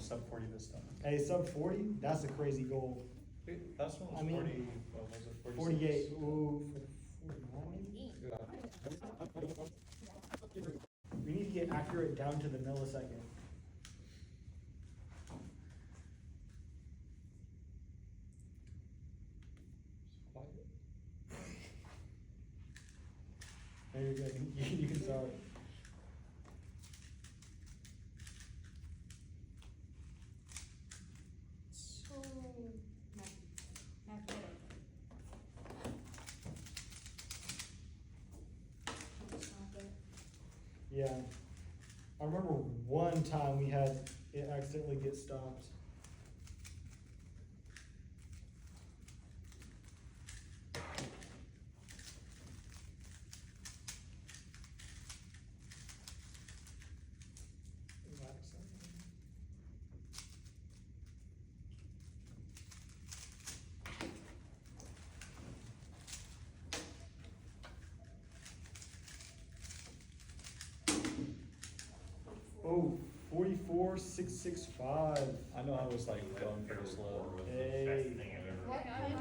sub 40 this time. Hey, sub 40, that's a crazy goal. Wait, last one was I mean, 40, what was it, 46? 48, ooh, 49? We need to get accurate down to the millisecond. Quiet. There you're good, you can start. So, magnetic. Stop it. Yeah. I remember one time we had it accidentally get stopped. Oh, 44,665. I know I was like going pretty slow. Hey. What kind of